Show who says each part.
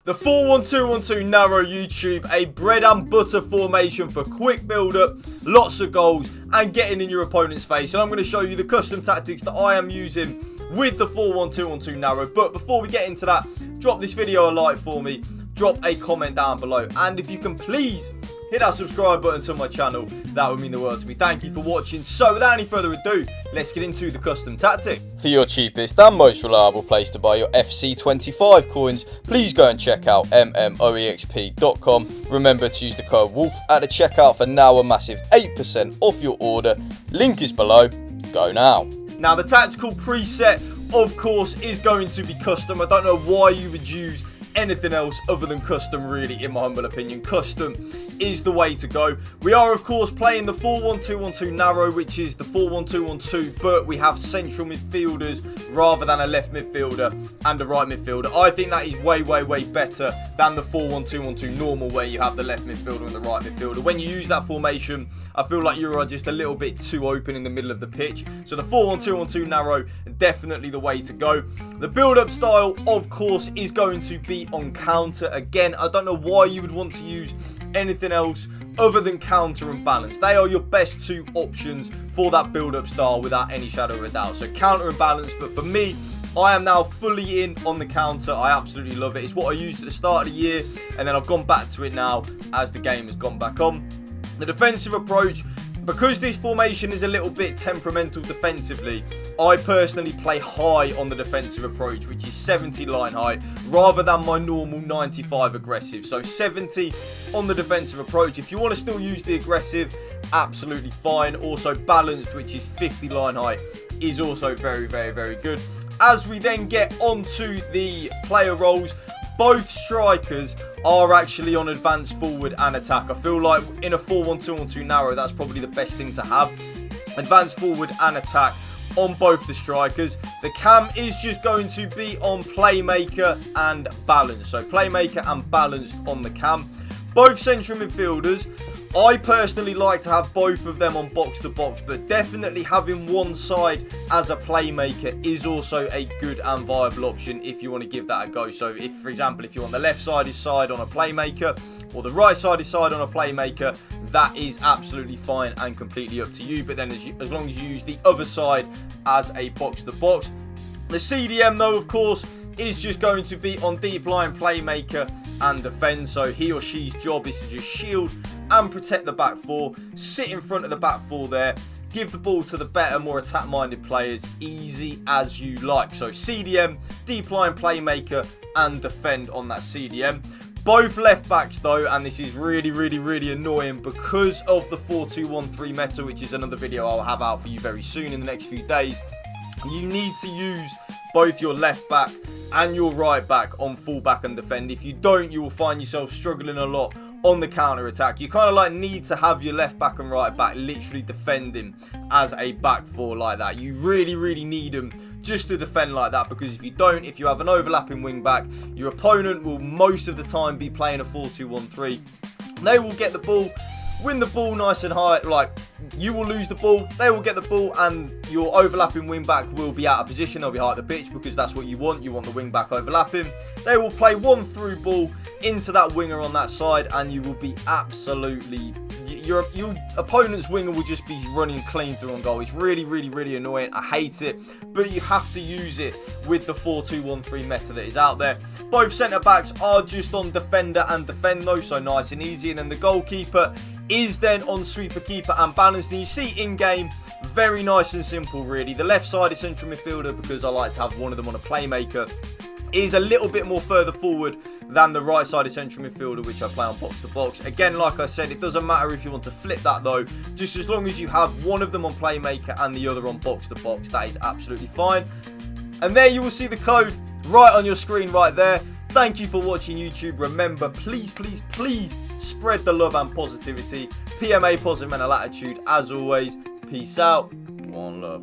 Speaker 1: The 4-1-2-1-2 narrow YouTube, a bread and butter formation for quick build-up, lots of goals, and getting in your opponent's face. And I'm going to show you the custom tactics that I am using with the 4-1-2-1-2 narrow. But before we get into that, drop this video a like for me, drop a comment down below, and if you can please hit that subscribe button to my channel, that would mean the world to me. Thank you for watching. So without any further ado, let's get into the custom tactic.
Speaker 2: For your cheapest and most reliable place to buy your FC25 coins, please go and check out mmoexp.com. Remember to use the code WOLF at the checkout for now a massive 8% off your order. Link is below. Go now.
Speaker 1: Now the tactical preset, of course, is going to be custom. I don't know why you would use anything else other than custom, really, in my humble opinion. Custom is the way to go. We are, of course, playing the 4-1-2-1-2 narrow, which is the 4-1-2-1-2, but we have central midfielders rather than a left midfielder and a right midfielder. I think that is way better than the 4-1-2-1-2 normal, where you have the left midfielder and the right midfielder. When you use that formation, I feel like you are just a little bit too open in the middle of the pitch. So the 4-1-2-1-2 narrow, definitely the way to go. The build-up style, of course, is going to be on counter. Again, I don't know why you would want to use anything else other than counter and balance. They are your best two options for that build-up style without any shadow of a doubt. So counter and balance, but for me, I am now fully in on the counter. I absolutely love it. It's what I used at the start of the year, and then I've gone back to it now as the game has gone back on. The defensive approach, because this formation is a little bit temperamental defensively, I personally play high on the defensive approach, which is 70 line height, rather than my normal 95 aggressive. So 70 on the defensive approach. If you want to still use the aggressive, absolutely fine. Also balanced, which is 50 line height, is also very good. As we then get onto the player roles, both strikers are actually on advance forward and attack. I feel like in a 4-1-2-1-2 narrow, that's probably the best thing to have. Advance forward and attack on both the strikers. The cam is just going to be on playmaker and balance. So playmaker and balanced on the cam. Both central midfielders, I personally like to have both of them on box to box, but definitely having one side as a playmaker is also a good and viable option if you want to give that a go. So if, for example, if you want the left side is side on a playmaker or the right side is side on a playmaker, that is absolutely fine and completely up to you. But then as long as you use the other side as a box to box. The CDM though, of course, is just going to be on deep line playmaker and defend. So he or she's job is to just shield and protect the back four, sit in front of the back four there, give the ball to the better, more attack-minded players, easy as you like. So CDM, deep line playmaker, and defend on that CDM. Both left backs though, and this is really annoying because of the 4-2-1-3 meta, which is another video I'll have out for you very soon in the next few days. You need to use both your left back and your right back on full back and defend. If you don't, you will find yourself struggling a lot on the counter attack. You kind of like need to have your left back and right back literally defending as a back four like that. You really need them just to defend like that, because if you don't, if you have an overlapping wing back, your opponent will most of the time be playing a 4-2-1-3. They will get the ball, win the ball nice and high, like you will lose the ball, they will get the ball, and your overlapping wing back will be out of position. They'll be high at the pitch because that's what you want. You want the wing back overlapping. They will play one through ball into that winger on that side, and you will be absolutely, your opponent's winger will just be running clean through on goal. It's really annoying. I hate it, but you have to use it with the 4-2-1-3 meta that is out there. Both centre backs are just on defender and defend though, so nice and easy. And then the goalkeeper is then on sweeper, keeper and balance. And you see in game, very nice and simple really. The left side is central midfielder because I like to have one of them on a playmaker, is a little bit more further forward than the right side of central midfielder, which I play on box to box. Again, like I said, it doesn't matter if you want to flip that though, just as long as you have one of them on playmaker and the other on box to box, that is absolutely fine. And there you will see the code right on your screen right there. Thank you for watching YouTube. Remember, please spread the love and positivity. PMA, positive mental attitude. As always, peace out. One love.